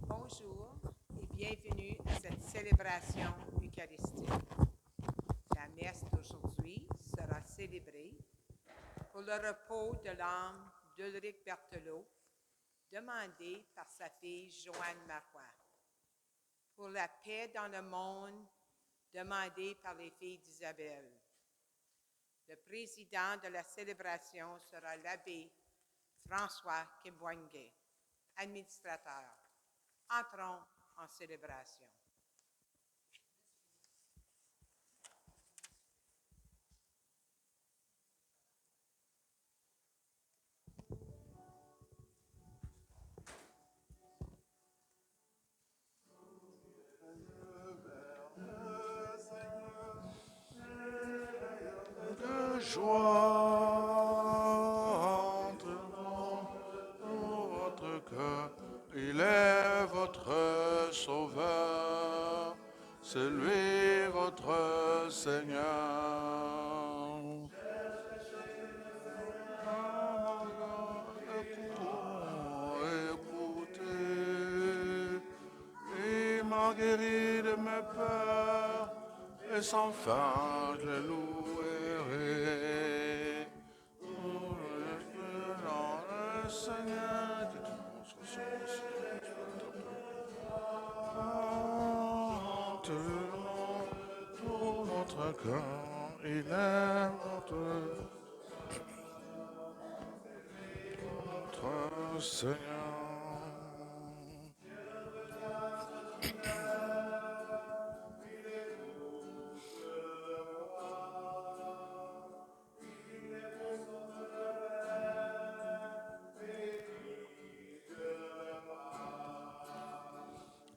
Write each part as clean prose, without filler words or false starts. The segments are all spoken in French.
Bonjour et bienvenue à cette célébration eucharistique. La messe d'aujourd'hui sera célébrée pour le repos de l'âme d'Ulrich Berthelot, demandé par sa fille Joanne Marois. Pour la paix dans le monde, demandé par les filles d'Isabelle. Le président de la célébration sera l'abbé François Kimbwenge, administrateur. Entrons en célébration. Joie entre votre cœur, il est votre sauveur, c'est lui votre Seigneur. Écoutez, il m'a guéri de mes peurs, et sans fin je le louerai. Le Seigneur, tout notre cœur, il est notre Seigneur.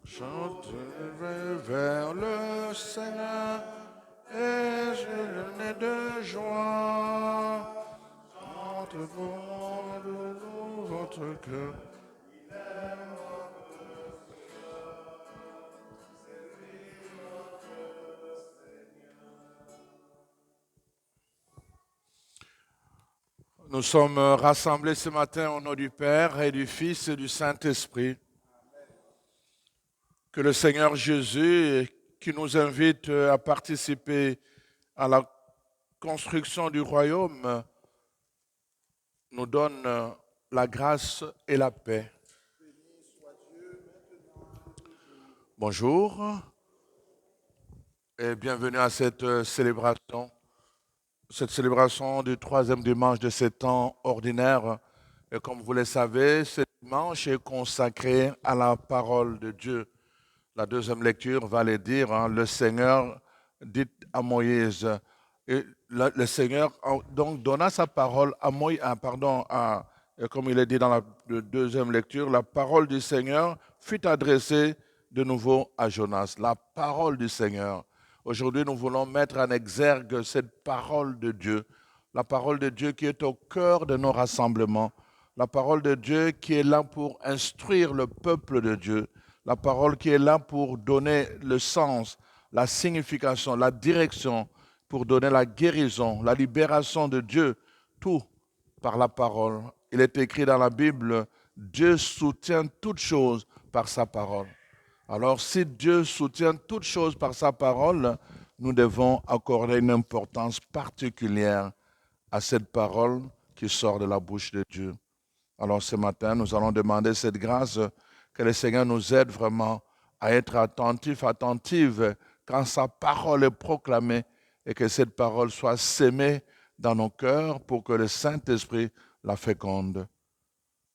Chanterai vers le Seigneur et je n'ai de joie. Chantez-vous de votre cœur. Nous sommes rassemblés ce matin au nom du Père et du Fils et du Saint-Esprit. Que le Seigneur Jésus, qui nous invite à participer à la construction du royaume, nous donne la grâce et la paix. Bonjour et bienvenue à cette célébration du troisième dimanche de ce temps ordinaire. Et comme vous le savez, ce dimanche est consacré à la parole de Dieu. La deuxième lecture va le dire, le Seigneur dit à Moïse, et le Seigneur donc donna sa parole à Moïse, comme il est dit dans la deuxième lecture, la parole du Seigneur fut adressée de nouveau à Jonas. La parole du Seigneur. Aujourd'hui, nous voulons mettre en exergue cette parole de Dieu, la parole de Dieu qui est au cœur de nos rassemblements, la parole de Dieu qui est là pour instruire le peuple de Dieu, la parole qui est là pour donner le sens, la signification, la direction, pour donner la guérison, la libération de Dieu, tout par la parole. Il est écrit dans la Bible, Dieu soutient toutes choses par sa parole. Alors si Dieu soutient toutes choses par sa parole, nous devons accorder une importance particulière à cette parole qui sort de la bouche de Dieu. Alors ce matin, nous allons demander cette grâce, que le Seigneur nous aide vraiment à être attentive quand sa parole est proclamée et que cette parole soit sémée dans nos cœurs pour que le Saint-Esprit la féconde.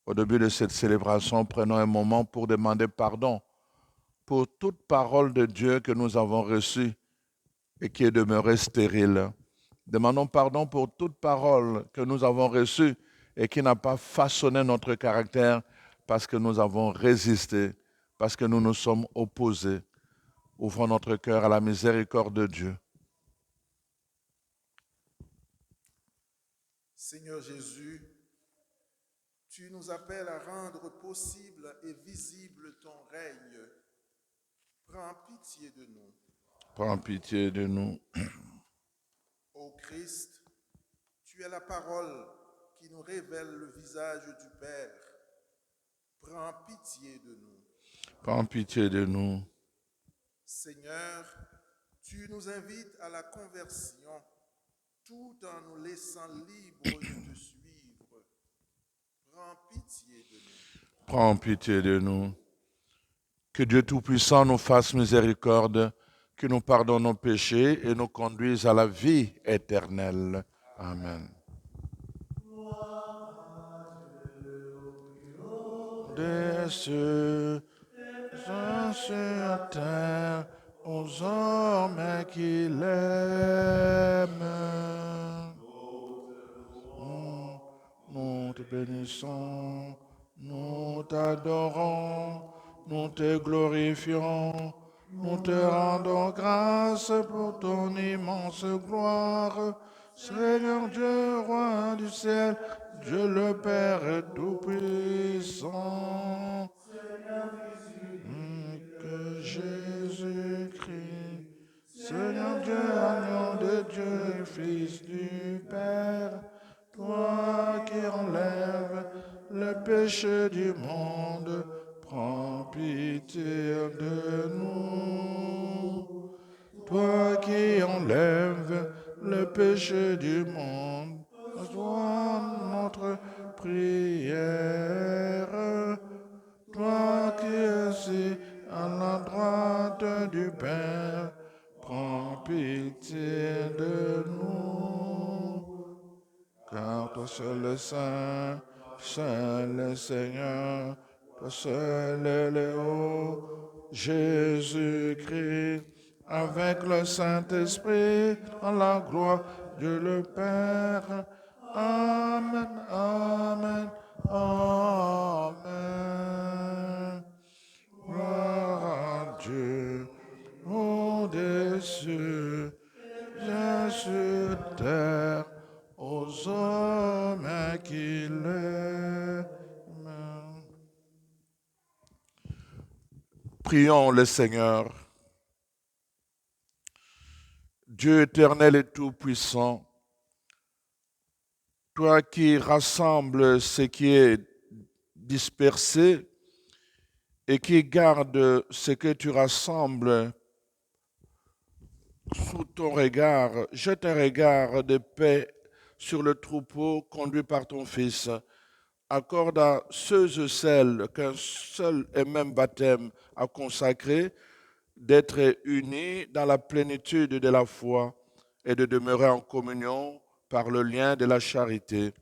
Au début de cette célébration, prenons un moment pour demander pardon pour toute parole de Dieu que nous avons reçue et qui est demeurée stérile. Demandons pardon pour toute parole que nous avons reçue et qui n'a pas façonné notre caractère parce que nous avons résisté, parce que nous nous sommes opposés. Ouvrons notre cœur à la miséricorde de Dieu. Seigneur Jésus, tu nous appelles à rendre possible et visible ton règne. Prends pitié de nous. Prends pitié de nous. Ô Christ, tu es la parole qui nous révèle le visage du Père. Prends pitié de nous. Prends pitié de nous. Seigneur, tu nous invites à la conversion tout en nous laissant libres de te suivre. Prends pitié de nous. Prends pitié de nous. Que Dieu Tout-Puissant nous fasse miséricorde, que nous pardonne nos péchés et nous conduise à la vie éternelle. Amen. Des cieux, sur la terre, aux hommes qui l'aiment. Nous te bénissons, nous t'adorons, nous te glorifions, nous te rendons grâce pour ton immense gloire. Seigneur Dieu, roi du ciel, Dieu le Père Tout-Puissant, que Jésus-Christ, Seigneur Dieu, agneau de Dieu, Fils du Père, toi qui enlèves le péché du monde, prends pitié de nous. Toi qui enlèves le péché du monde, reçois notre prière. Toi qui es à la droite du Père, prends pitié de nous. Car toi seul est saint, seul est Seigneur, toi seul est le haut, Jésus-Christ, avec le Saint-Esprit, en la gloire, Dieu le Père. Amen, amen, amen. Gloire à Dieu, au-dessus, bien sur terre, aux hommes qui l'aiment. Prions le Seigneur. Dieu éternel et tout-puissant, toi qui rassembles ce qui est dispersé et qui garde ce que tu rassembles sous ton regard, jette un regard de paix sur le troupeau conduit par ton Fils. Accorde à ceux et celles qu'un seul et même baptême a consacré d'être unis dans la plénitude de la foi et de demeurer en communion par le lien de la charité.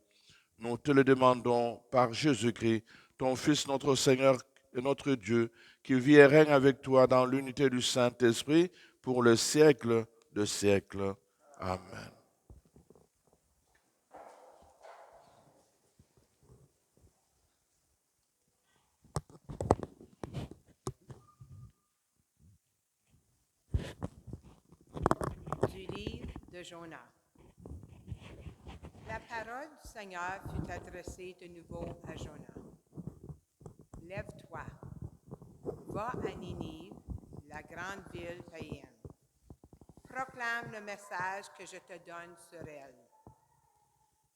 Nous te le demandons par Jésus-Christ, ton Fils, notre Seigneur et notre Dieu, qui vit et règne avec toi dans l'unité du Saint-Esprit pour le siècle de siècles. Amen. Du livre de Jonas. La parole du Seigneur fut adressée de nouveau à Jonas. Lève-toi, va à Ninive, la grande ville païenne. Proclame le message que je te donne sur elle.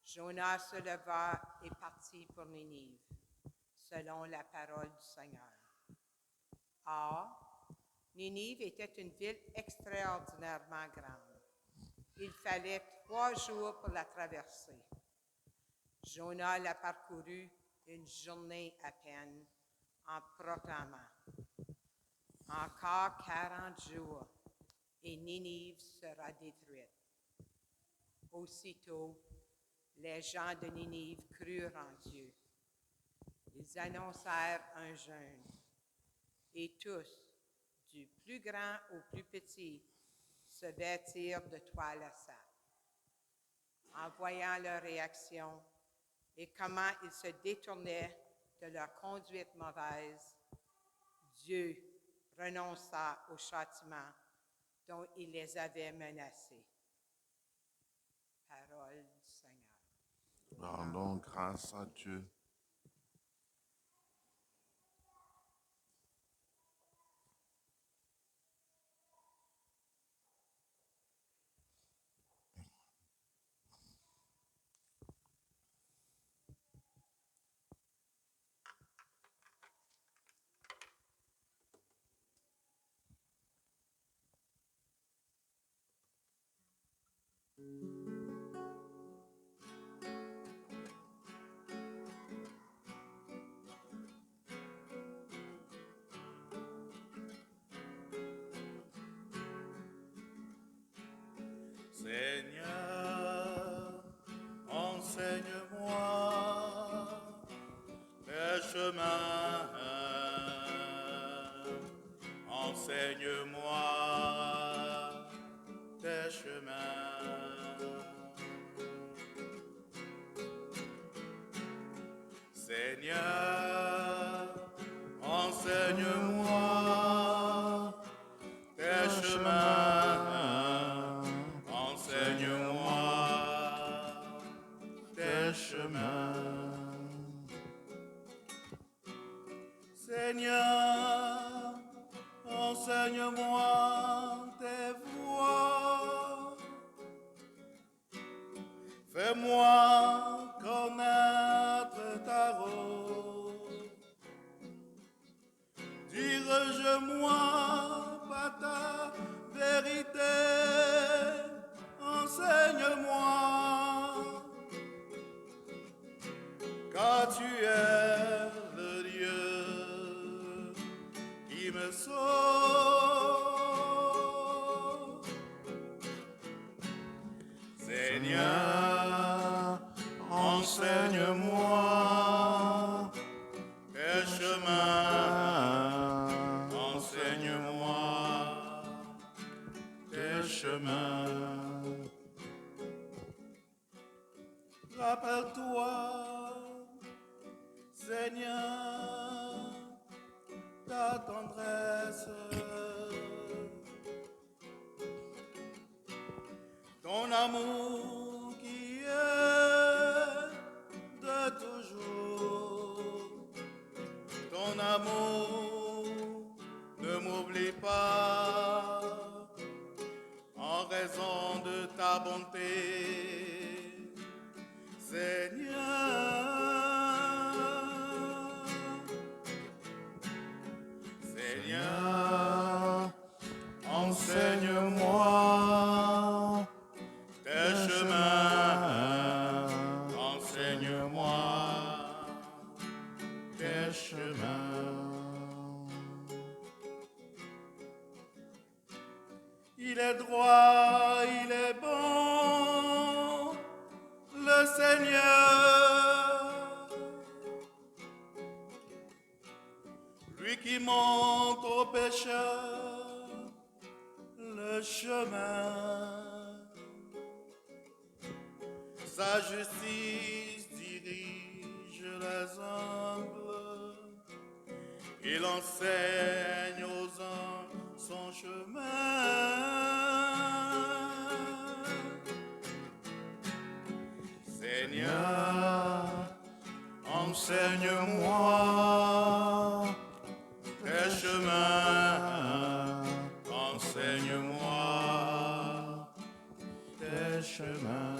Jonas se leva et partit pour Ninive, selon la parole du Seigneur. Or, Ninive était une ville extraordinairement grande. Il fallait 3 jours pour la traverser. Jonas l'a parcouru une journée à peine en proclamant « Encore 40 jours et Ninive sera détruite. » Aussitôt, les gens de Ninive crurent en Dieu. Ils annoncèrent un jeûne et tous, du plus grand au plus petit, se vêtirent de toile à sac. En voyant leur réaction et comment ils se détournaient de leur conduite mauvaise, Dieu renonça au châtiment dont il les avait menacés. Parole du Seigneur. Rendons grâce à Dieu. Seigneur, enseigne-moi les chemins. Enseigne-moi tes chemins. Seigneur, enseigne-moi tes chemins. Enseigne-moi tes chemins. Seigneur, enseigne-moi tes voies. Fais-moi connaître ta route. Dirige-moi par ta vérité. Enseigne-moi, car tu es le Dieu qui me sauve. Seigneur, enseigne-moi tes chemins. Enseigne-moi tes chemins. Rappelle-toi, Seigneur, ta tendresse, ton amour qui est de toujours, ton amour ne m'oublie pas en raison de ta bonté, Seigneur. Seigneur, enseigne-moi tes chemins. Enseigne-moi tes chemins. Il est droit, il est bon, le Seigneur. Lui qui montre aux pécheurs le chemin. Sa justice dirige les humbles. Il enseigne aux hommes son chemin. Seigneur, enseigne-moi tes chemins. Enseigne-moi tes chemins.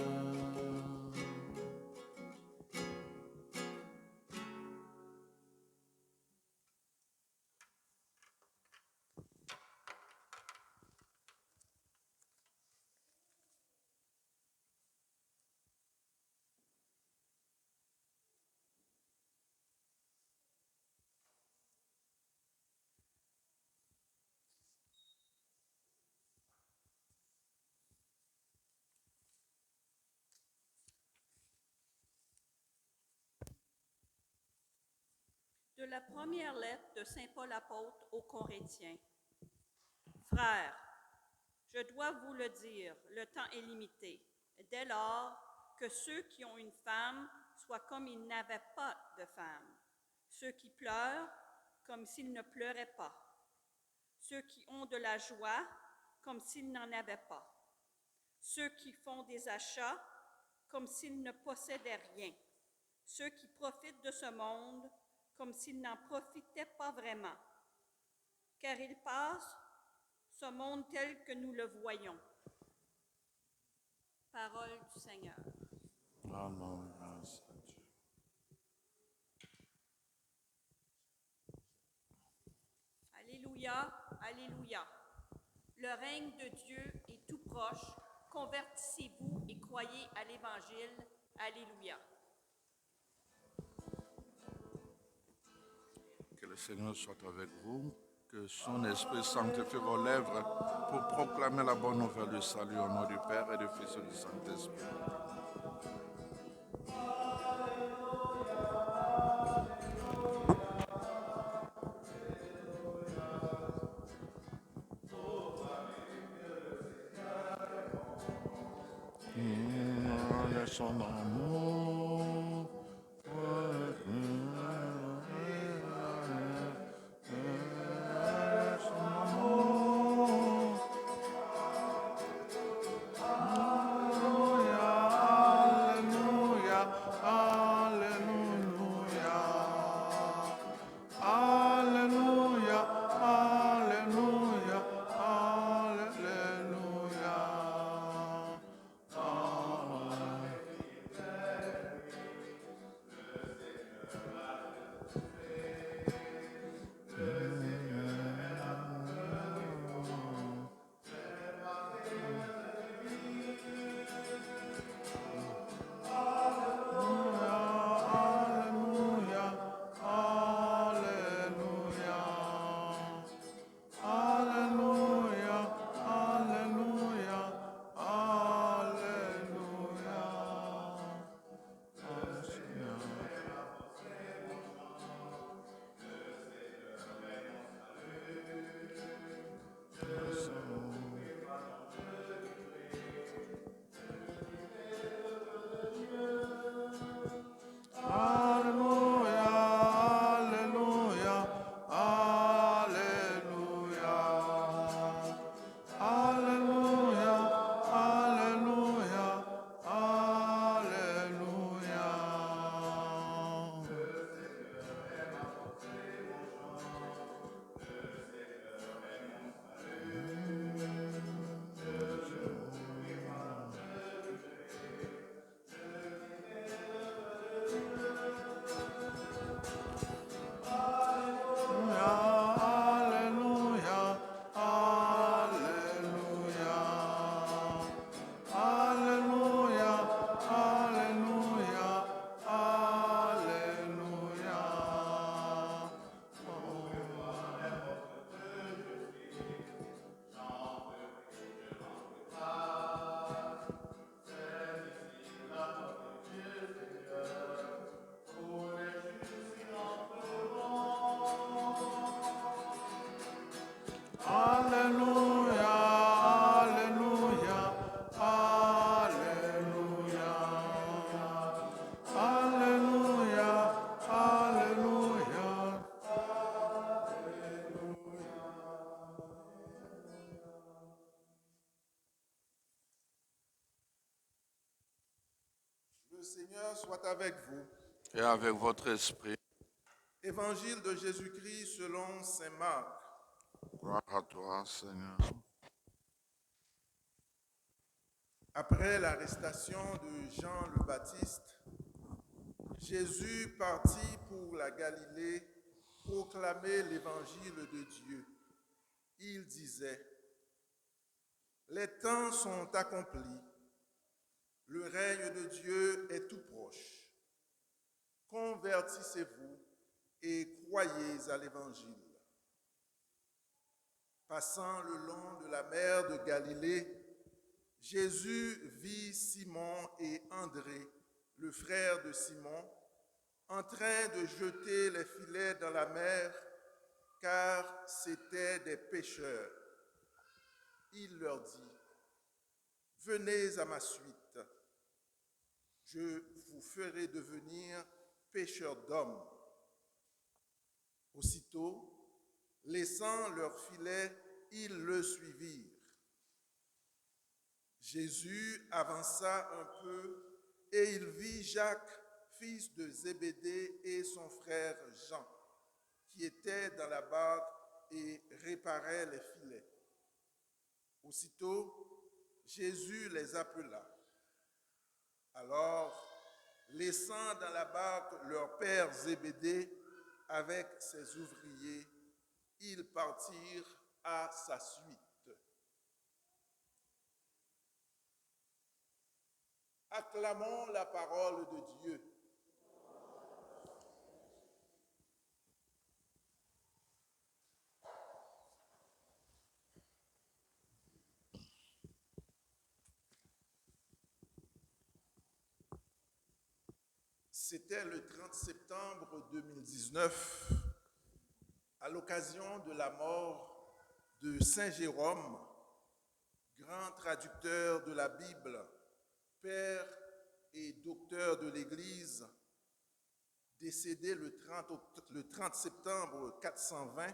De la première lettre de Saint Paul apôtre aux Corinthiens. Frères, je dois vous le dire, le temps est limité. Dès lors, que ceux qui ont une femme soient comme ils n'avaient pas de femme, ceux qui pleurent comme s'ils ne pleuraient pas, ceux qui ont de la joie comme s'ils n'en avaient pas, ceux qui font des achats comme s'ils ne possédaient rien, ceux qui profitent de ce monde comme s'ils n'en profitaient pas vraiment, car il passe, ce monde tel que nous le voyons. Parole du Seigneur. Amen. Grâce à Dieu. Alléluia, alléluia. Le règne de Dieu est tout proche. Convertissez-vous et croyez à l'Évangile. Alléluia. Que le Seigneur soit avec vous, que son Esprit sanctifie vos lèvres pour proclamer la bonne nouvelle du salut au nom du Père et du Fils et du Saint-Esprit. Son amour. Le Seigneur soit avec vous. Et avec votre esprit, Évangile de Jésus-Christ selon saint Marc. gloire à toi, Seigneur. Après l'arrestation de Jean le Baptiste, Jésus partit pour la Galilée proclamer l'évangile de Dieu. Il disait, « Les temps sont accomplis, le règne de Dieu est tout proche. Convertissez-vous et croyez à l'évangile. » Passant le long de la mer de Galilée, Jésus vit Simon et André, le frère de Simon, en train de jeter les filets dans la mer, car c'étaient des pêcheurs. Il leur dit, « Venez à ma suite, je vous ferai devenir pêcheurs d'hommes. » Aussitôt, Laissant leur filet, ils le suivirent. Jésus avança un peu et il vit Jacques, fils de Zébédée, et son frère Jean, qui étaient dans la barque et réparaient les filets. Aussitôt, Jésus les appela. Alors, laissant dans la barque leur père Zébédée avec ses ouvriers, ils partirent à sa suite. Acclamons la parole de Dieu. C'était le 30 septembre 2019, à l'occasion de la mort de Saint Jérôme, grand traducteur de la Bible, père et docteur de l'Église, décédé le 30 septembre 420,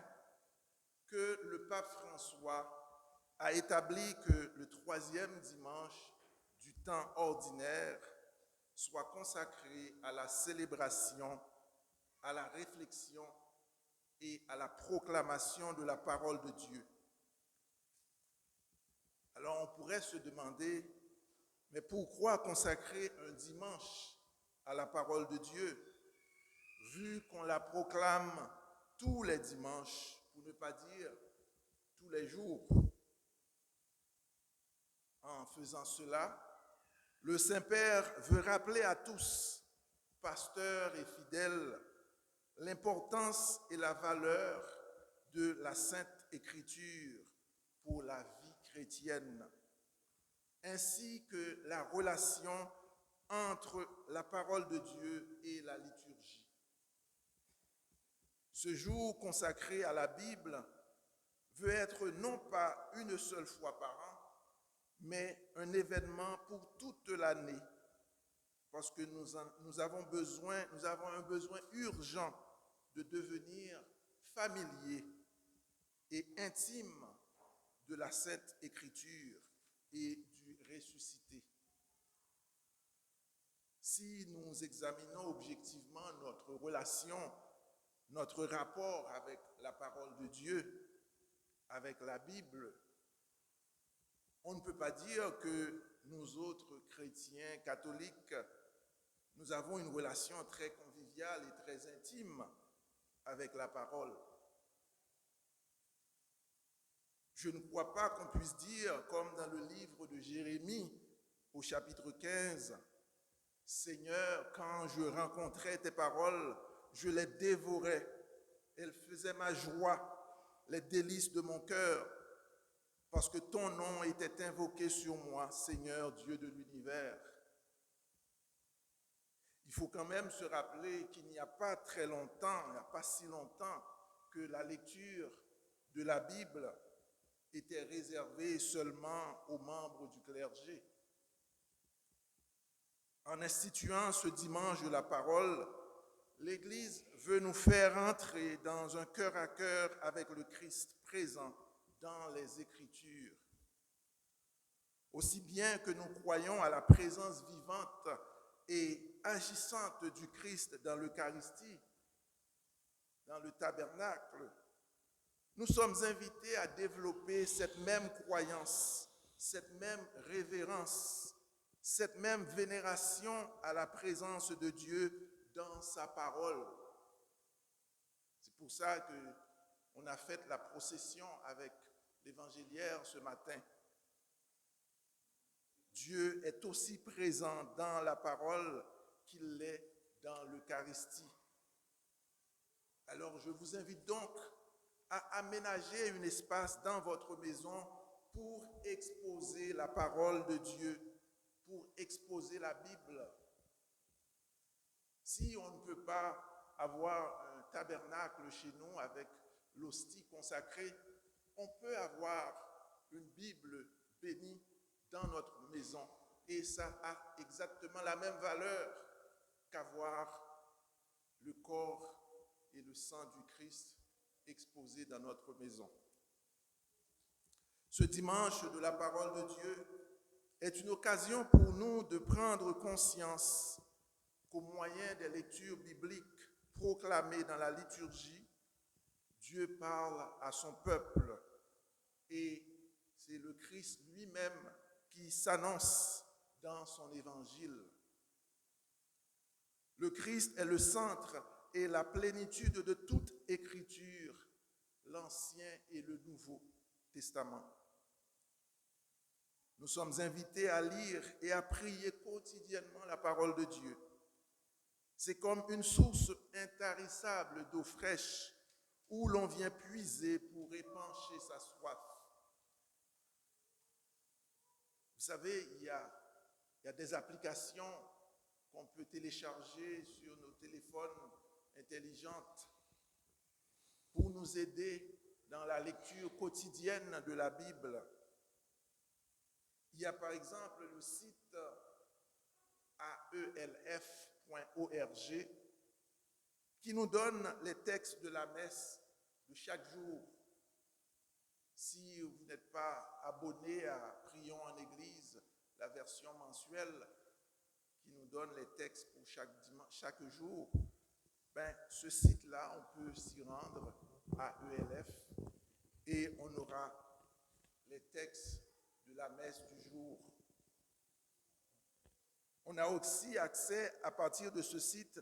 que le pape François a établi que le troisième dimanche du temps ordinaire soit consacré à la célébration, à la réflexion et à la proclamation de la parole de Dieu. Alors on pourrait se demander, mais pourquoi consacrer un dimanche à la parole de Dieu, vu qu'on la proclame tous les dimanches, pour ne pas dire tous les jours? En faisant cela, le Saint-Père veut rappeler à tous, pasteurs et fidèles, l'importance et la valeur de la Sainte Écriture pour la vie chrétienne, ainsi que la relation entre la parole de Dieu et la liturgie. Ce jour consacré à la Bible veut être non pas une seule fois par an, mais un événement pour toute l'année, parce que nous avons un besoin urgent de devenir familier et intime de la Sainte Écriture et du ressuscité. Si nous examinons objectivement notre relation, notre rapport avec la parole de Dieu, avec la Bible, on ne peut pas dire que nous autres chrétiens catholiques, nous avons une relation très conviviale et très intime avec la parole. Je ne crois pas qu'on puisse dire, comme dans le livre de Jérémie, au chapitre 15, « Seigneur, quand je rencontrais tes paroles, je les dévorais. Elles faisaient ma joie, les délices de mon cœur, parce que ton nom était invoqué sur moi, Seigneur Dieu de l'univers. » Il faut quand même se rappeler qu'il n'y a pas très longtemps, il n'y a pas si longtemps, que la lecture de la Bible était réservée seulement aux membres du clergé. En instituant ce dimanche de la parole, l'Église veut nous faire entrer dans un cœur à cœur avec le Christ présent dans les Écritures. Aussi bien que nous croyons à la présence vivante et agissante du Christ dans l'Eucharistie, dans le tabernacle, nous sommes invités à développer cette même croyance, cette même révérence, cette même vénération à la présence de Dieu dans sa parole. C'est pour ça qu'on a fait la procession avec l'évangéliaire ce matin. Dieu est aussi présent dans la parole qu'il l'est dans l'Eucharistie. Alors je vous invite donc à aménager un espace dans votre maison pour exposer la parole de Dieu, pour exposer la Bible. Si on ne peut pas avoir un tabernacle chez nous avec l'hostie consacrée, on peut avoir une Bible bénie dans notre maison. Et ça a exactement la même valeur qu'avoir le corps et le sang du Christ exposés dans notre maison. Ce dimanche de la parole de Dieu est une occasion pour nous de prendre conscience qu'au moyen des lectures bibliques proclamées dans la liturgie, Dieu parle à son peuple et c'est le Christ lui-même qui s'annonce dans son évangile. Le Christ est le centre et la plénitude de toute écriture, l'Ancien et le Nouveau Testament. Nous sommes invités à lire et à prier quotidiennement la parole de Dieu. C'est comme une source intarissable d'eau fraîche où l'on vient puiser pour épancher sa soif. Vous savez, il y a des applications qu'on peut télécharger sur nos téléphones intelligents pour nous aider dans la lecture quotidienne de la Bible. Il y a par exemple le site aelf.org qui nous donne les textes de la messe de chaque jour. Si vous n'êtes pas abonné à Prions en Église, la version mensuelle qui nous donne les textes pour chaque jour, ce site-là, on peut s'y rendre à ELF et on aura les textes de la messe du jour. On a aussi accès à partir de ce site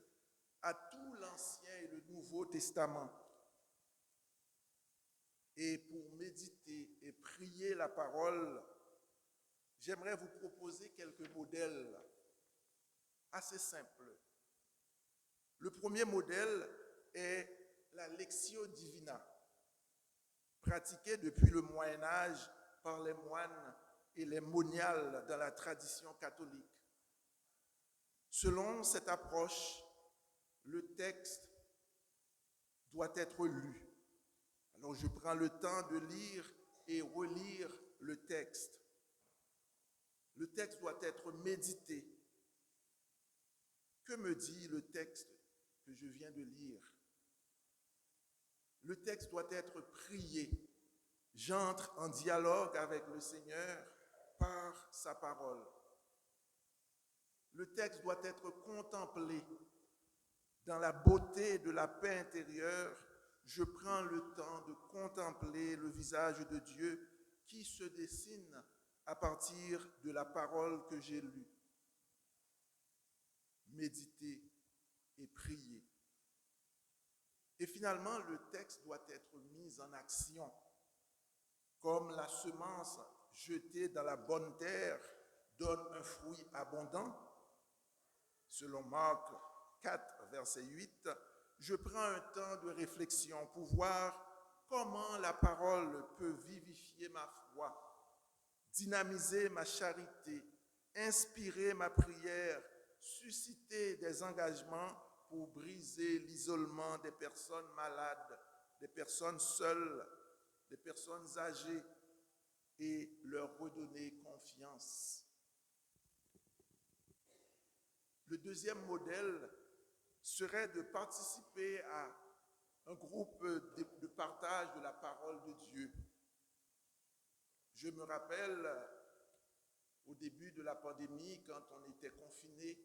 à tout l'Ancien et le Nouveau Testament. Et pour méditer et prier la parole, j'aimerais vous proposer quelques modèles assez simples. Le premier modèle est la Lectio Divina, pratiquée depuis le Moyen-Âge par les moines et les moniales dans la tradition catholique. Selon cette approche, le texte doit être lu. Alors je prends le temps de lire et relire le texte. Le texte doit être médité. Que me dit le texte que je viens de lire? Le texte doit être prié. J'entre en dialogue avec le Seigneur par sa parole. Le texte doit être contemplé. Dans la beauté de la paix intérieure, je prends le temps de contempler le visage de Dieu qui se dessine à partir de la parole que j'ai lue. Méditer et prier. Et finalement, le texte doit être mis en action. Comme la semence jetée dans la bonne terre donne un fruit abondant, selon Marc 4, verset 8, je prends un temps de réflexion pour voir comment la parole peut vivifier ma foi, dynamiser ma charité, inspirer ma prière, susciter des engagements pour briser l'isolement des personnes malades, des personnes seules, des personnes âgées et leur redonner confiance. Le deuxième modèle serait de participer à un groupe de partage de la parole de Dieu. Je me rappelle au début de la pandémie, quand on était confinés,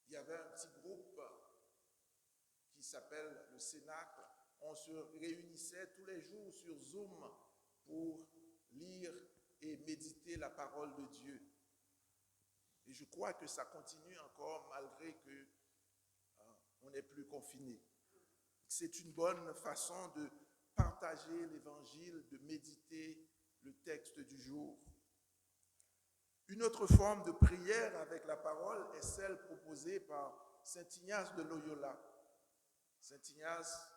il y avait un petit groupe qui s'appelle le Cénacle. On se réunissait tous les jours sur Zoom pour lire et méditer la parole de Dieu. Et je crois que ça continue encore malgré qu'on n'est plus confiné. C'est une bonne façon de partager l'évangile, de méditer le texte du jour. Une autre forme de prière avec la parole est celle proposée par Saint Ignace de Loyola. Saint Ignace,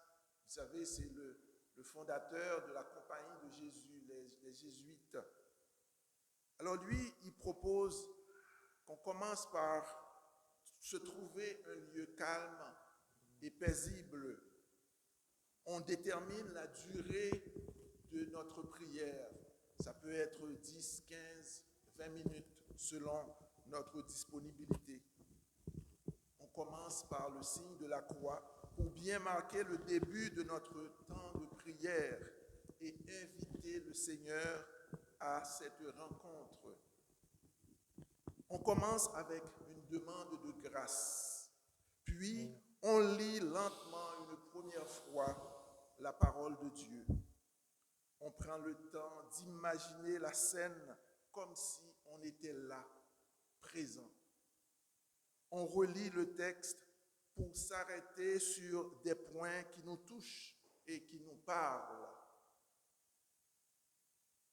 vous savez, c'est le fondateur de la Compagnie de Jésus, les Jésuites. Alors lui, il propose qu'on commence par se trouver un lieu calme et paisible. On détermine la durée de notre prière. Ça peut être 10, 15, 20 minutes selon notre disponibilité. On commence par le signe de la croix pour bien marquer le début de notre temps de prière et inviter le Seigneur à cette rencontre. On commence avec une demande de grâce, puis on lit lentement une première fois la parole de Dieu. On prend le temps d'imaginer la scène comme si on était là, présent. On relit le texte pour s'arrêter sur des points qui nous touchent et qui nous parlent.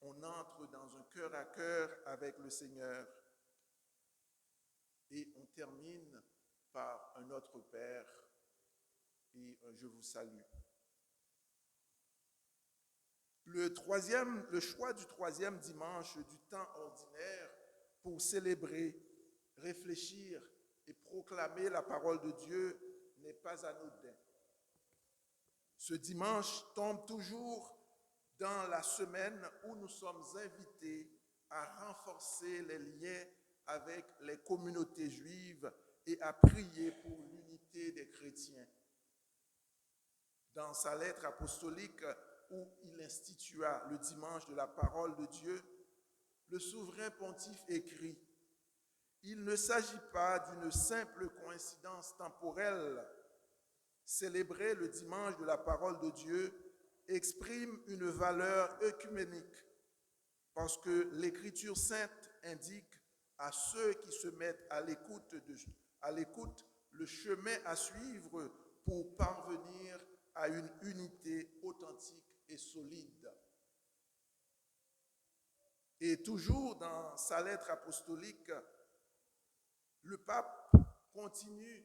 On entre dans un cœur à cœur avec le Seigneur et on termine par un Notre Père et un Je vous salue. Le choix du troisième dimanche du temps ordinaire pour célébrer, réfléchir et proclamer la parole de Dieu n'est pas anodin. Ce dimanche tombe toujours dans la semaine où nous sommes invités à renforcer les liens avec les communautés juives et à prier pour l'unité des chrétiens. Dans sa lettre apostolique où il institua le dimanche de la parole de Dieu, le souverain pontife écrit « Il ne s'agit pas d'une simple coïncidence temporelle. Célébrer le dimanche de la parole de Dieu exprime une valeur œcuménique parce que l'Écriture sainte indique à ceux qui se mettent à l'écoute le chemin à suivre pour parvenir à une unité authentique et solide. » Et toujours dans sa lettre apostolique, le pape continue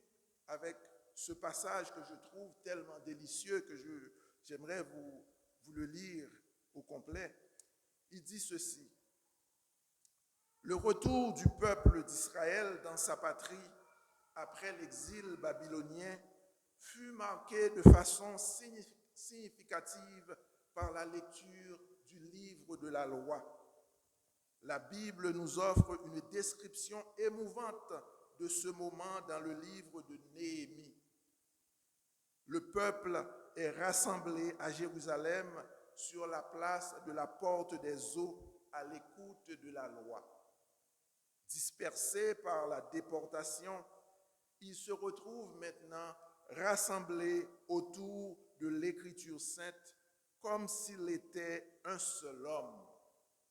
avec ce passage que je trouve tellement délicieux que j'aimerais vous le lire au complet. Il dit ceci: « Le retour du peuple d'Israël dans sa patrie après l'exil babylonien fut marqué de façon significative par la lecture du livre de la loi. La Bible nous offre une description émouvante de ce moment dans le livre de Néhémie. Le peuple est rassemblé à Jérusalem sur la place de la porte des eaux à l'écoute de la loi. Dispersés par la déportation, ils se retrouvent maintenant rassemblés autour de l'Écriture sainte comme s'il était un seul homme. »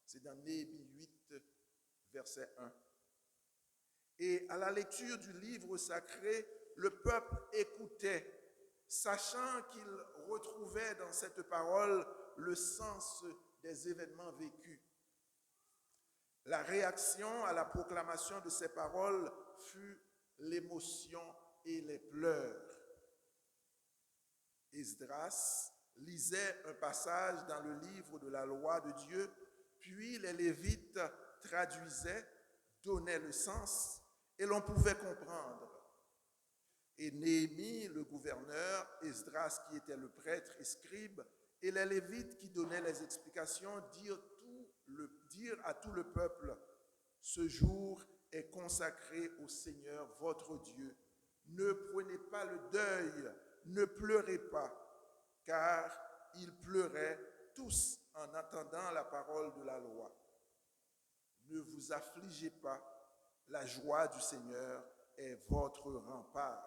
C'est dans Néhémie 8, verset 1. Et à la lecture du livre sacré, le peuple écoutait, sachant qu'il retrouvait dans cette parole le sens des événements vécus. La réaction à la proclamation de ces paroles fut l'émotion et les pleurs. Esdras lisait un passage dans le livre de la loi de Dieu, puis les Lévites traduisaient, donnaient le sens et l'on pouvait comprendre. Et Néhémie, le gouverneur, Esdras qui était le prêtre et scribe, et les Lévites qui donnaient les explications dirent à tout le peuple: « Ce jour est consacré au Seigneur votre Dieu. Ne prenez pas le deuil, ne pleurez pas, car ils pleuraient tous en attendant la parole de la loi. Ne vous affligez pas, la joie du Seigneur est votre rempart. »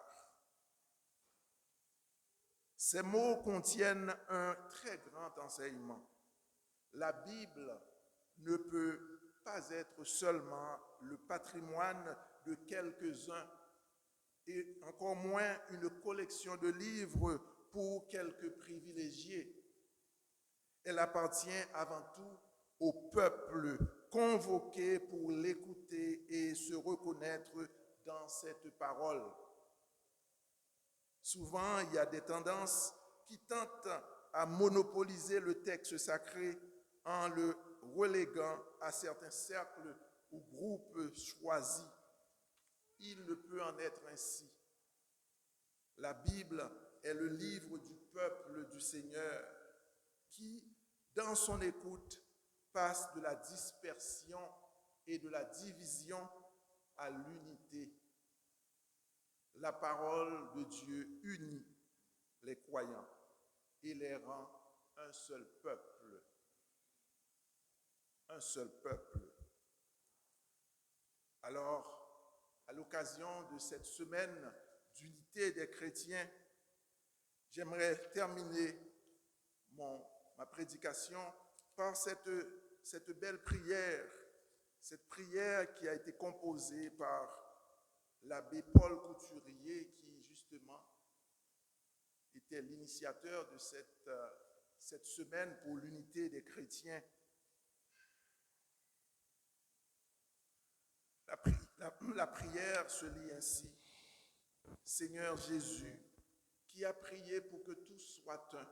Ces mots contiennent un très grand enseignement. La Bible ne peut pas être seulement le patrimoine de quelques-uns et encore moins une collection de livres pour quelques privilégiés. Elle appartient avant tout au peuple convoqué pour l'écouter et se reconnaître dans cette parole. Souvent, il y a des tendances qui tentent à monopoliser le texte sacré en le reléguant à certains cercles ou groupes choisis. Il ne peut en être ainsi. La Bible est le livre du peuple du Seigneur qui, dans son écoute, passe de la dispersion et de la division à l'unité. La parole de Dieu unit les croyants et les rend un seul peuple. Un seul peuple. Alors, à l'occasion de cette semaine d'unité des chrétiens, j'aimerais terminer ma prédication par cette belle prière, cette prière qui a été composée par l'abbé Paul Couturier, qui justement était l'initiateur de cette semaine pour l'unité des chrétiens. La prière se lit ainsi. Seigneur Jésus, qui a prié pour que tous soient un,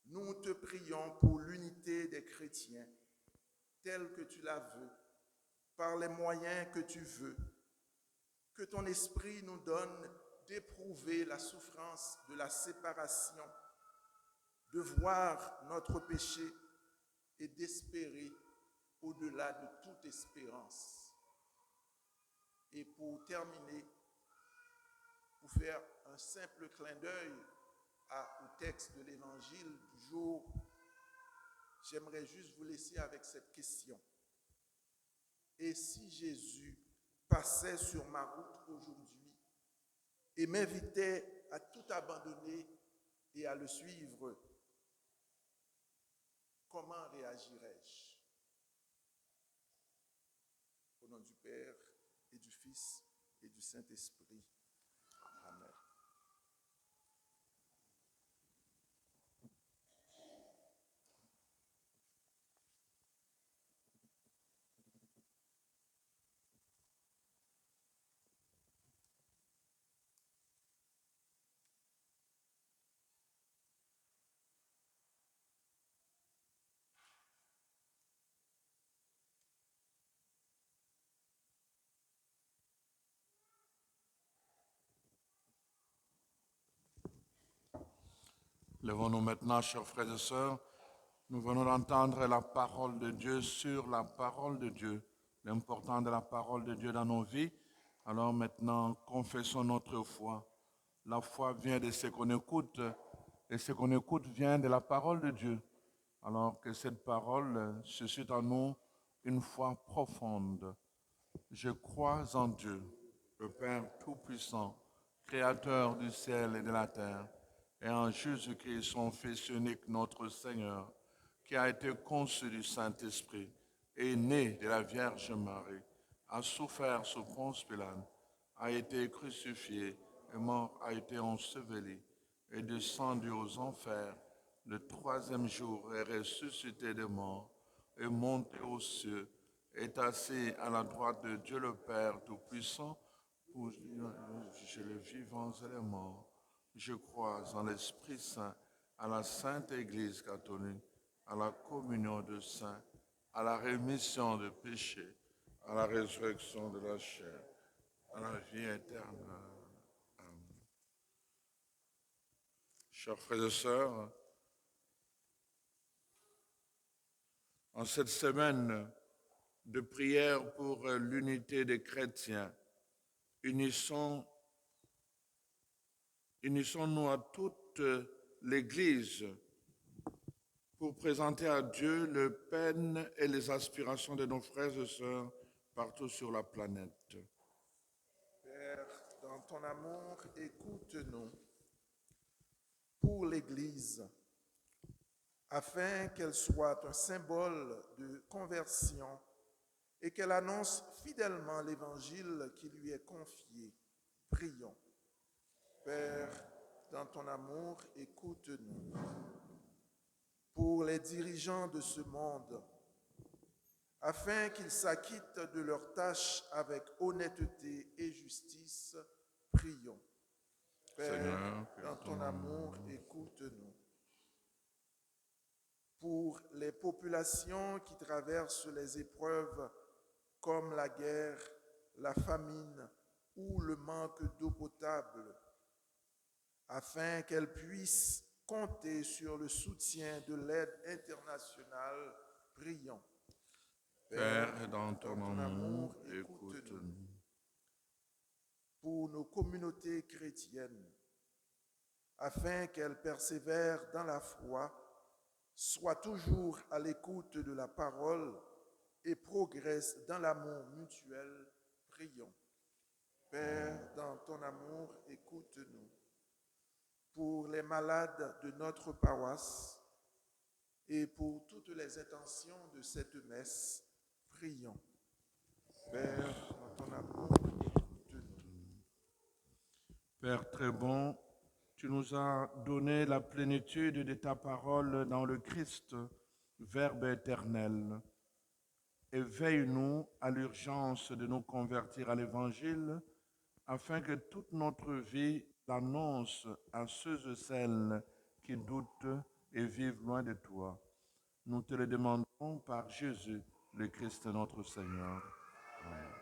nous te prions pour l'unité des chrétiens, telle que tu la veux, par les moyens que tu veux. Que ton esprit nous donne d'éprouver la souffrance de la séparation, de voir notre péché et d'espérer au-delà de toute espérance. Et pour terminer, pour faire un simple clin d'œil au texte de l'évangile du jour, j'aimerais juste vous laisser avec cette question. Et si Jésus passait sur ma route aujourd'hui et m'invitait à tout abandonner et à le suivre, comment réagirais-je? Au nom du Père et du Fils et du Saint-Esprit. Amen. Levons-nous maintenant, chers frères et sœurs. Nous venons d'entendre la parole de Dieu sur la parole de Dieu, l'important de la parole de Dieu dans nos vies. Alors maintenant, confessons notre foi. La foi vient de ce qu'on écoute, et ce qu'on écoute vient de la parole de Dieu. Alors que cette parole suscite en nous une foi profonde. Je crois en Dieu, le Père Tout-Puissant, Créateur du ciel et de la terre, et en Jésus-Christ, son Fils unique, notre Seigneur, qui a été conçu du Saint-Esprit, est né de la Vierge Marie, a souffert sous Ponce Pilate, a été crucifié, est mort, a été enseveli, est descendu aux enfers, le troisième jour est ressuscité des morts, est monté aux cieux, est assis à la droite de Dieu le Père Tout-Puissant, pour juger les vivants et les morts. Je crois en l'Esprit Saint, à la Sainte Église catholique, à la communion de saints, à la rémission de péchés, à la résurrection de la chair, à la vie éternelle. Amen. Chers frères et sœurs, en cette semaine de prière pour l'unité des chrétiens, unissons-nous à toute l'Église pour présenter à Dieu les peines et les aspirations de nos frères et sœurs partout sur la planète. Père, dans ton amour, écoute-nous pour l'Église, afin qu'elle soit un symbole de conversion et qu'elle annonce fidèlement l'Évangile qui lui est confié. Prions. Père, dans ton amour, écoute-nous. Pour les dirigeants de ce monde, afin qu'ils s'acquittent de leurs tâches avec honnêteté et justice, prions. Père, Seigneur, dans ton amour, écoute-nous. Pour les populations qui traversent les épreuves comme la guerre, la famine ou le manque d'eau potable, afin qu'elles puissent compter sur le soutien de l'aide internationale, prions. Père, dans ton amour, écoute-nous. Pour nos communautés chrétiennes, afin qu'elle persévère dans la foi, soit toujours à l'écoute de la parole et progresse dans l'amour mutuel. Prions. Père, dans ton amour, écoute-nous. Pour les malades de notre paroisse et pour toutes les intentions de cette messe, prions. Père, dans ton amour, écoute-nous. Père très bon, tu nous as donné la plénitude de ta parole dans le Christ, Verbe éternel. Éveille-nous à l'urgence de nous convertir à l'Évangile, afin que toute notre vie l'annonce à ceux et celles qui doutent et vivent loin de toi. Nous te le demandons par Jésus, le Christ notre Seigneur. Amen.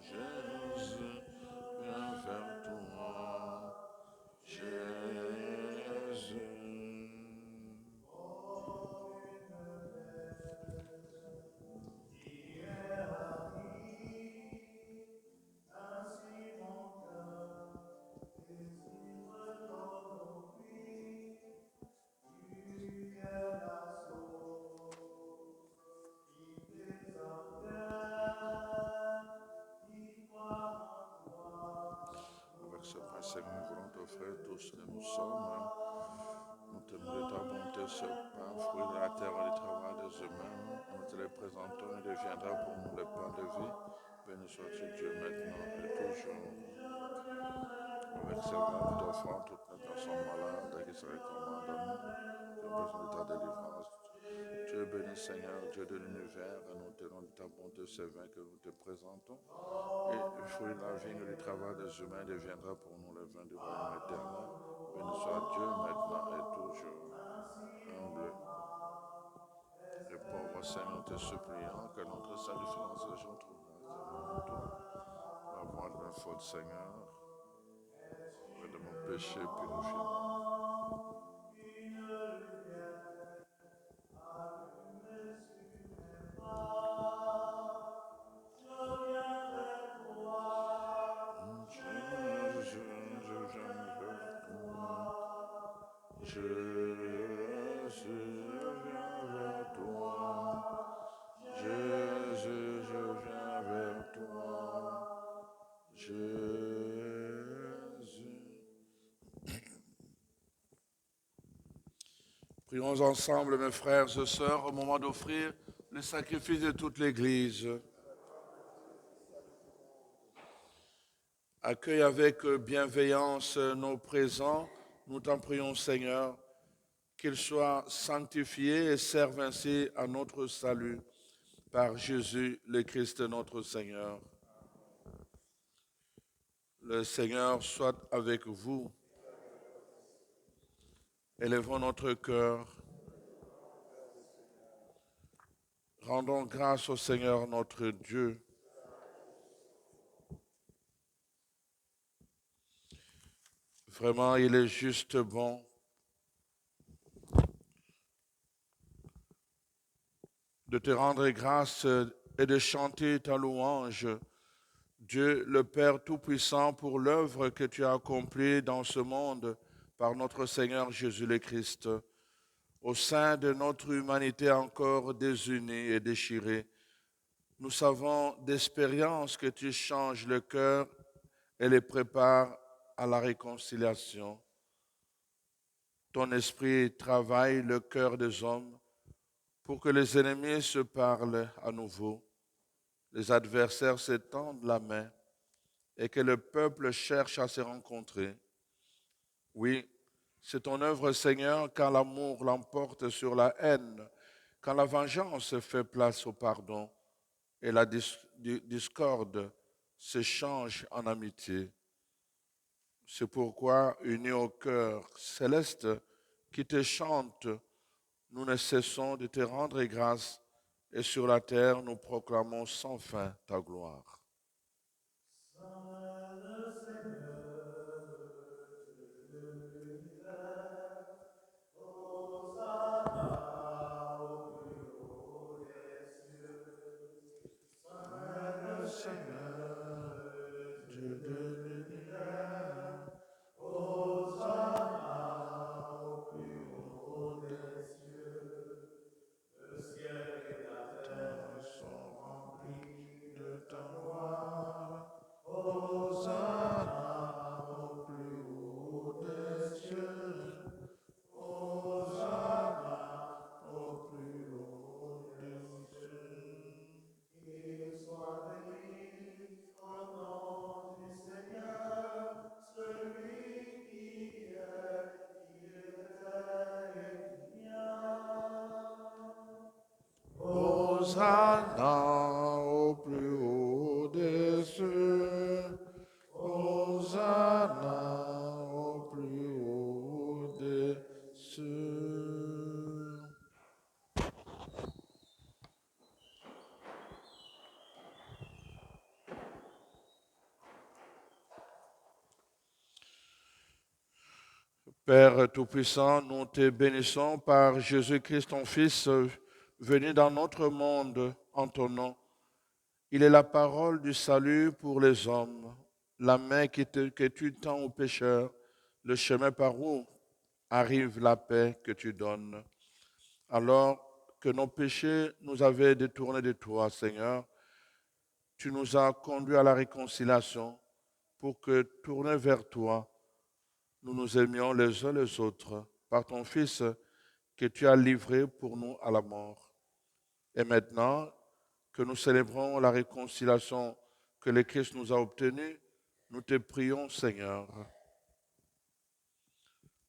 Jésus, viens vers toi. Jésus. Avec ce pain, Seigneur, nous voulons t'offrir tout ce que nous sommes. Nous t'aimons de ta bonté, ce pain, fruit de la terre et du travail des humains. Nous te le présentons et deviendra pour nous le pain de vie. Béni sois-tu Dieu maintenant et toujours. Avec ce vin, nous t'offrons toutes les personnes malades qui se recommandent à nous, qui ont besoin de ta délivrance. Tu es béni, Seigneur, Dieu de l'univers, et nous tenons de ta bonté ce vin que nous te présentons. Et le fruit de la vigne et du travail des humains deviendra pour nous le vin du royaume éternel. Béni soit Dieu maintenant et toujours. Humble et pauvre Seigneur, nous te supplions que notre sacrifice des gens trouvent grâce devant toi. La voix de mes fautes, Seigneur, et de mon péché, purifie-moi. Je viens vers toi. Jésus, je viens vers toi. Jésus, je viens vers toi. Jésus. Prions ensemble, mes frères et sœurs, au moment d'offrir le sacrifice de toute l'Église. Accueille avec bienveillance nos présents. Nous t'en prions, Seigneur, qu'ils soient sanctifiés et servent ainsi à notre salut par Jésus, le Christ, notre Seigneur. Le Seigneur soit avec vous. Élevons notre cœur. Rendons grâce au Seigneur notre Dieu. Vraiment, il est juste bon de te rendre grâce et de chanter ta louange, Dieu le Père Tout-Puissant, pour l'œuvre que tu as accomplie dans ce monde par notre Seigneur Jésus le Christ. Au sein de notre humanité encore désunie et déchirée, Nous savons d'expérience que tu changes le cœur et les prépares à la réconciliation. Ton esprit travaille le cœur des hommes pour que les ennemis se parlent à nouveau, les adversaires s'étendent la main et que le peuple cherche à se rencontrer. Oui, c'est ton œuvre, Seigneur, quand l'amour l'emporte sur la haine, quand la vengeance fait place au pardon et la discorde se change en amitié. C'est pourquoi, unis au cœur céleste qui te chante, nous ne cessons de te rendre grâce et sur la terre nous proclamons sans fin ta gloire. Seigneur, Dieu de l'univers, Hosanna au plus haut des cieux. Le ciel et la terre sont remplis de ta gloire. Hosanna au plus haut des cieux. Hosanna au plus haut des cieux. Qu'il soit béni au nom du Seigneur, celui qui est, qui était et qui vient. Hosanna au plus haut des cieux. Hosanna au plus haut des cieux. Père Tout-Puissant, nous te bénissons par Jésus-Christ, ton Fils, venu dans notre monde en ton nom. Il est la parole du salut pour les hommes, la main que tu tends aux pécheurs, le chemin par où arrive la paix que tu donnes. Alors que nos péchés nous avaient détournés de toi, Seigneur, tu nous as conduits à la réconciliation pour que, tournés vers toi, nous nous aimions les uns les autres par ton Fils que tu as livré pour nous à la mort. Et maintenant que nous célébrons la réconciliation que le Christ nous a obtenue, nous te prions, Seigneur.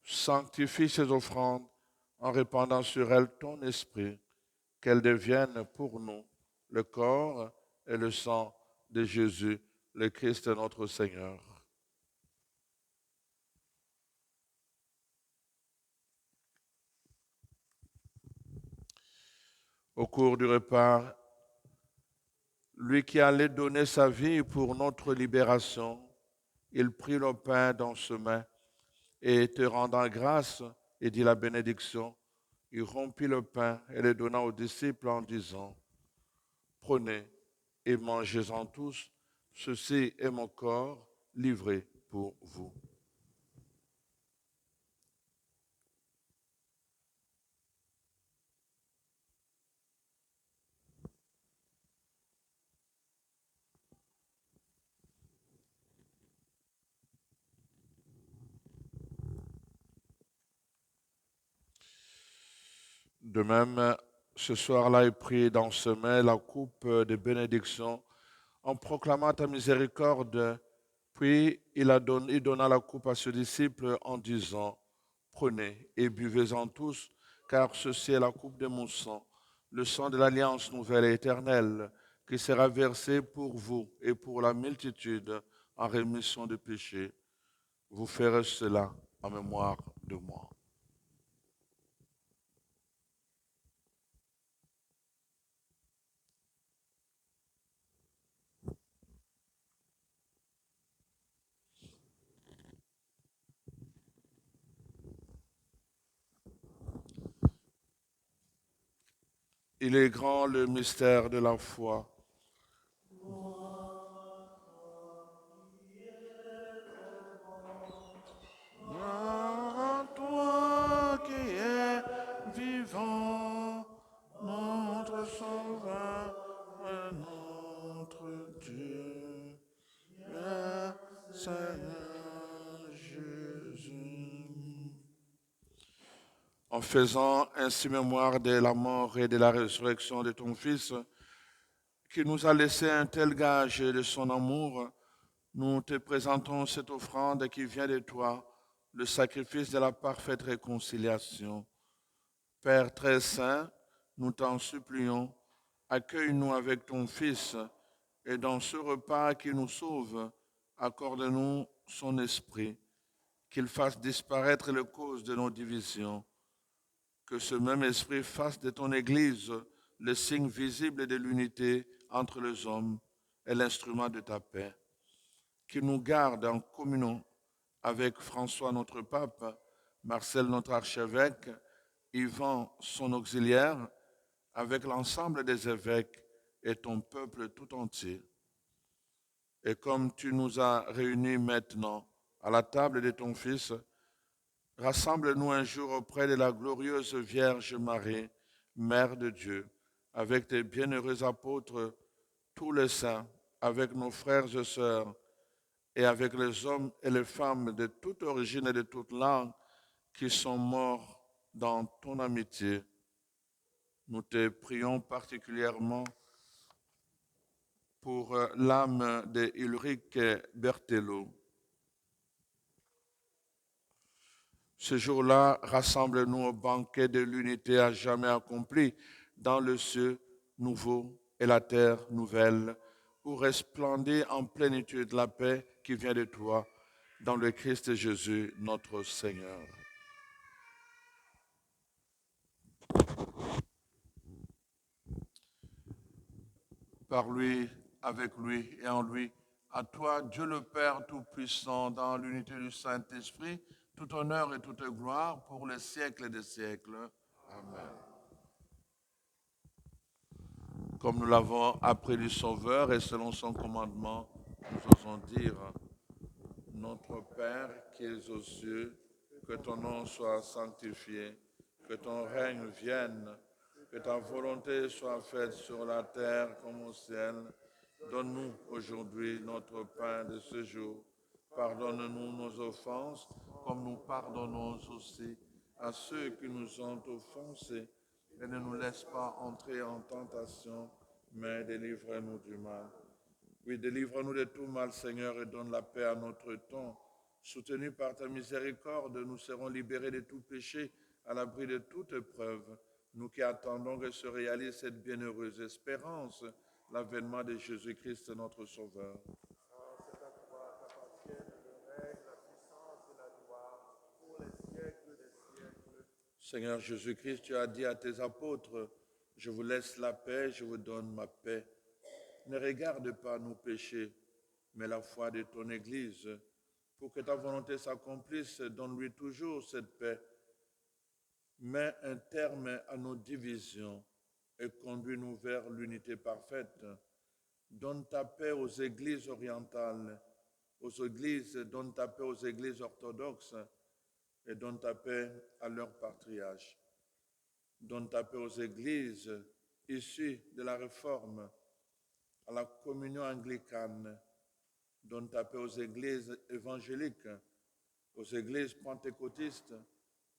Sanctifie ces offrandes en répandant sur elles ton esprit, qu'elles deviennent pour nous le corps et le sang de Jésus, le Christ notre Seigneur. Au cours du repas, lui qui allait donner sa vie pour notre libération, il prit le pain dans ses mains et te rendant grâce et dit la bénédiction, il rompit le pain et le donna aux disciples en disant, prenez et mangez-en tous, ceci est mon corps livré pour vous. De même, ce soir-là, il prit dans ses mains la coupe de bénédiction en proclamant ta miséricorde. Puis il donna la coupe à ses disciples en disant, prenez et buvez-en tous, car ceci est la coupe de mon sang, le sang de l'alliance nouvelle et éternelle, qui sera versé pour vous et pour la multitude en rémission de péchés. Vous ferez cela en mémoire de moi. Il est grand le mystère de la foi. Gloire à toi qui es vivant, notre Sauveur, Dieu, le Seigneur Jésus. En faisant ainsi mémoire de la mort et de la résurrection de ton Fils, qui nous a laissé un tel gage de son amour, nous te présentons cette offrande qui vient de toi, le sacrifice de la parfaite réconciliation. Père très saint, nous t'en supplions, accueille-nous avec ton Fils et dans ce repas qui nous sauve, accorde-nous son esprit, qu'il fasse disparaître les causes de nos divisions, que ce même esprit fasse de ton Église le signe visible de l'unité entre les hommes et l'instrument de ta paix, qu'il nous garde en communion avec François notre pape, Marcel notre archevêque, Yvan son auxiliaire, avec l'ensemble des évêques et ton peuple tout entier. Et comme tu nous as réunis maintenant à la table de ton Fils, rassemble-nous un jour auprès de la glorieuse Vierge Marie, Mère de Dieu, avec tes bienheureux apôtres, tous les saints, avec nos frères et sœurs, et avec les hommes et les femmes de toute origine et de toute langue qui sont morts dans ton amitié. Nous te prions particulièrement pour l'âme de Ulrich Berthelot. Ce jour-là, rassemble-nous au banquet de l'unité à jamais accompli dans le ciel nouveau et la terre nouvelle, où resplendit en plénitude la paix qui vient de toi, dans le Christ Jésus, notre Seigneur. Par lui, avec lui et en lui, à toi, Dieu le Père Tout-Puissant, dans l'unité du Saint-Esprit, tout honneur et toute gloire pour les siècles des siècles. Amen. Comme nous l'avons appris du Sauveur et selon son commandement, nous osons dire, Notre Père qui es aux cieux, que ton nom soit sanctifié, que ton règne vienne, que ta volonté soit faite sur la terre comme au ciel. Donne-nous aujourd'hui notre pain de ce jour. Pardonne-nous nos offenses, comme nous pardonnons aussi à ceux qui nous ont offensés. Et ne nous laisse pas entrer en tentation, mais délivre-nous du mal. Oui, délivre-nous de tout mal, Seigneur, et donne la paix à notre temps. Soutenus par ta miséricorde, nous serons libérés de tout péché, à l'abri de toute épreuve. Nous qui attendons que se réalise cette bienheureuse espérance, l'avènement de Jésus-Christ, notre Sauveur. C'est à toi qu'appartiennent le règne, la puissance et la gloire pour les siècles des siècles. Seigneur Jésus-Christ, tu as dit à tes apôtres, je vous laisse la paix, je vous donne ma paix. Ne regarde pas nos péchés, mais la foi de ton Église. Pour que ta volonté s'accomplisse, donne-lui toujours cette paix. Mets un terme à nos divisions et conduis-nous vers l'unité parfaite. Donne ta paix aux églises orientales, donne ta paix aux églises orthodoxes et donne ta paix à leurs patriarches. Donne ta paix aux églises issues de la Réforme, à la communion anglicane. Donne ta paix aux églises évangéliques, aux églises pentecôtistes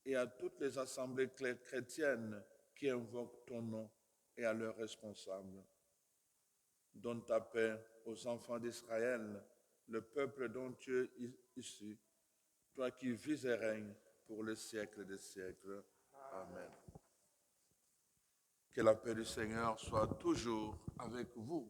et à toutes les assemblées chrétiennes qui invoquent ton nom et à leurs responsables. Donne ta paix aux enfants d'Israël, le peuple dont tu es issu, toi qui vis et règnes pour les siècles des siècles. Amen. Que la paix du Seigneur soit toujours avec vous.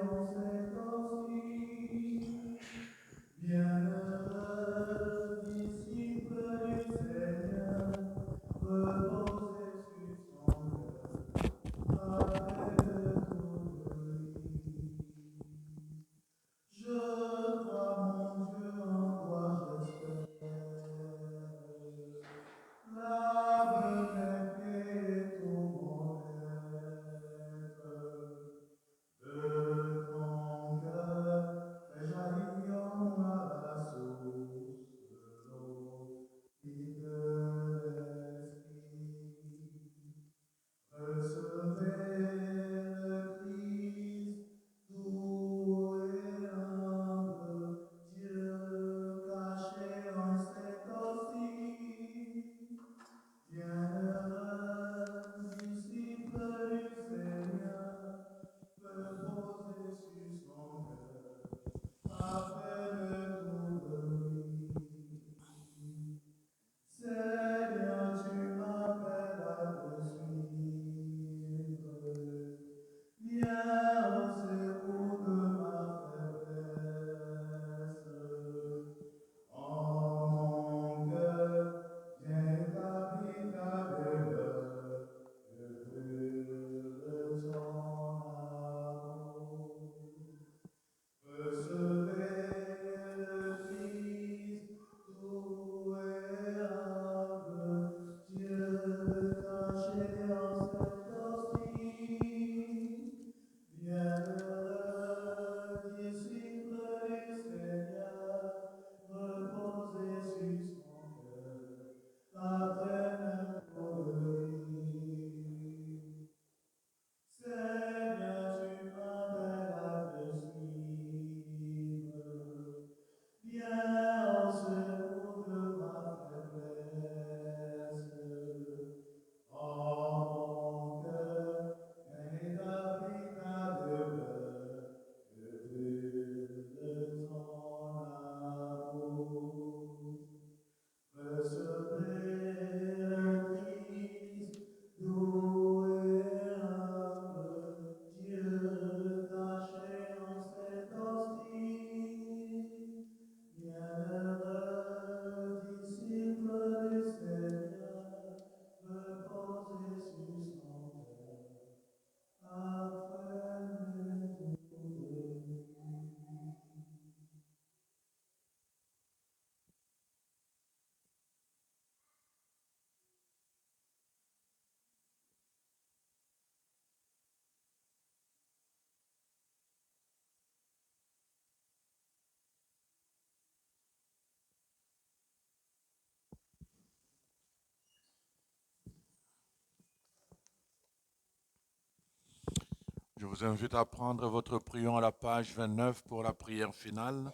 vous invite à prendre votre prion à la page 29 pour la prière finale.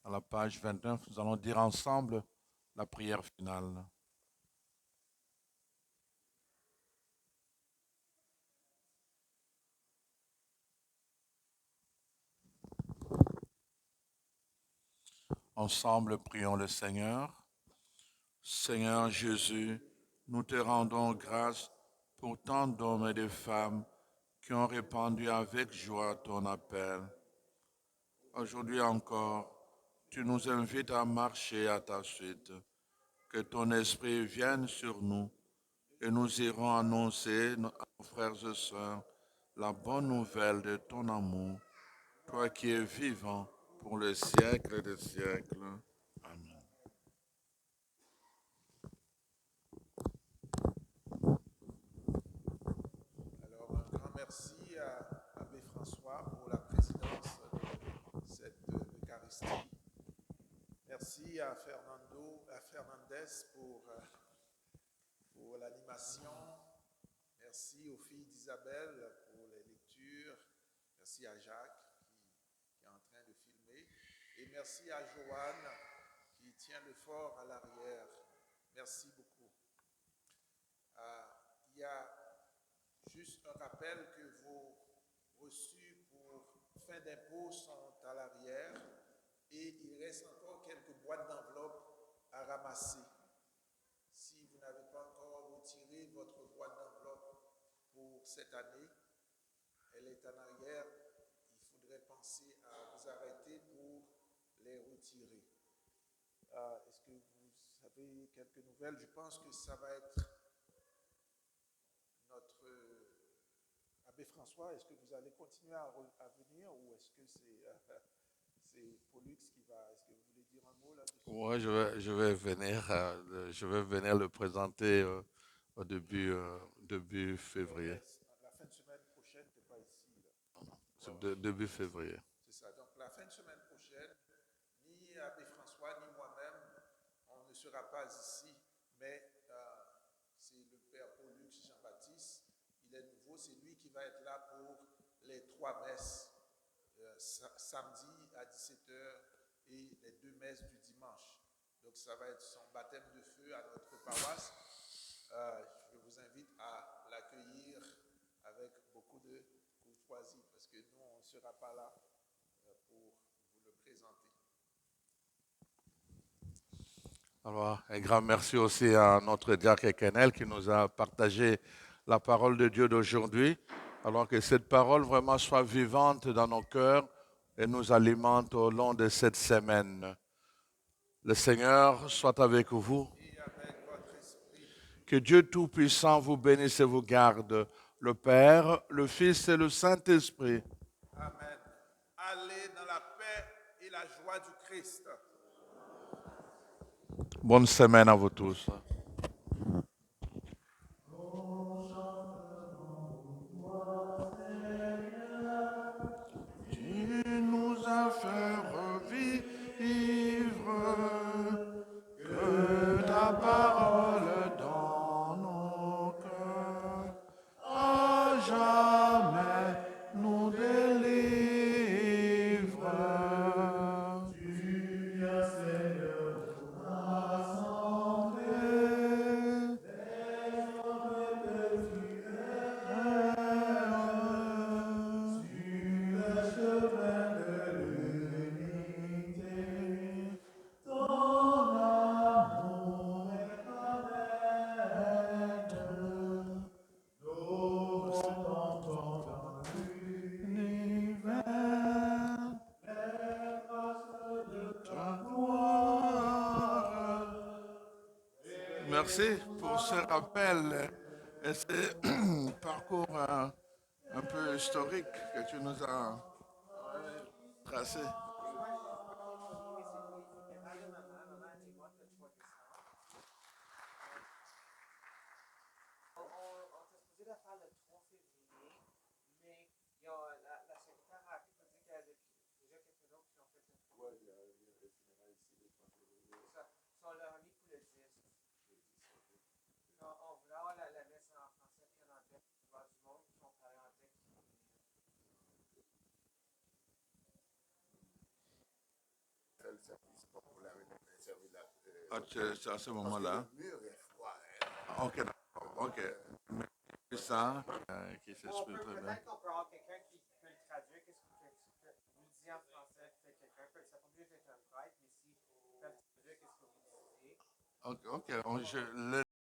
À la page 29, nous allons dire ensemble la prière finale. Ensemble, prions le Seigneur. Seigneur Jésus, nous te rendons grâce pour tant d'hommes et de femmes qui ont répandu avec joie ton appel. Aujourd'hui encore, tu nous invites à marcher à ta suite. Que ton esprit vienne sur nous et nous irons annoncer à nos frères et sœurs la bonne nouvelle de ton amour, toi qui es vivant pour les siècles des siècles. Amen. Alors, un grand merci à Abbé François pour la présidence de cette Eucharistie. Merci à Fernandez pour l'animation. Merci aux filles d'Isabelle pour les lectures. Merci à Jacques qui est en train de filmer. Et merci à Joanne qui tient le fort à l'arrière. Merci beaucoup. Il y a juste un rappel que vos reçus pour fin d'impôt sont à l'arrière et il reste encore quelques boîtes d'enveloppes à ramasser. Si vous n'avez pas encore retiré votre boîte d'enveloppe pour cette année, elle est en arrière. Il faudrait penser à vous arrêter pour les retirer. Est-ce que vous avez quelques nouvelles? Je pense que ça va être notre Abbé François. Est-ce que vous allez continuer à venir ou est-ce que c'est Pollux qui va? Est-ce que vous voulez dire un mot là-dessus? Oui, je vais venir le présenter au début février. La fin de semaine prochaine, tu n'es pas ici. C'est début février. C'est ça. Donc la fin de semaine prochaine, ni Abbé François ni moi-même, on ne sera pas ici, mais c'est le Père Pollux Jean-Baptiste. Il est nouveau, c'est lui qui va être là pour les 3 messes, samedi à 17h et les 2 messes du dimanche. Donc ça va être son baptême de feu à notre paroisse. Je vous invite à l'accueillir avec beaucoup de courtoisie parce que nous, on ne sera pas là pour vous le présenter. Alors, un grand merci aussi à notre diacre Kenel qui nous a partagé la parole de Dieu d'aujourd'hui. Alors que cette parole vraiment soit vivante dans nos cœurs et nous alimente au long de cette semaine. Le Seigneur soit avec vous. Et avec votre esprit. Que Dieu Tout-Puissant vous bénisse et vous garde, le Père, le Fils et le Saint-Esprit. Amen. Allez dans la paix et la joie du Christ. Bonne semaine à vous tous. Tu nous as fait revivre, que ta parole dans nos cœurs à jamais nous délivre. Tu viens, Seigneur, nous rassembler, les hommes que tu aimes, sur le chemin de l'unité. Ton amour éternel, nous contemplons dans L'univers les traces de ta gloire. Merci pour ce rappel et ce parcours un peu historique que tu nous as tracé. On était supposé la faire le 3 février, mais la secrétaire a appelé pour dire qu'il y avait déjà quelques autres qui ont fait le 3. Ouais, il y a les funérailles ici le 3 février. C'est ça. Si on l'a remis pour le 10. On voulait avoir la messe en français et en anglais pour voir du monde qui ont parlé anglais qui Ah, c'est à ce moment-là. Le mur est froid. Ah, ok, d'accord. Ok. Mais c'est ça qui s'exprime très bien. Peut-être qu'on peut avoir quelqu'un qui peut le traduire. Qu'est-ce que vous le disiez en français? Peut-être quelqu'un peut. Ça peut mieux être un prêtre, mais si vous pouvez le traduire, qu'est-ce que vous disiez? Ok, ok. Je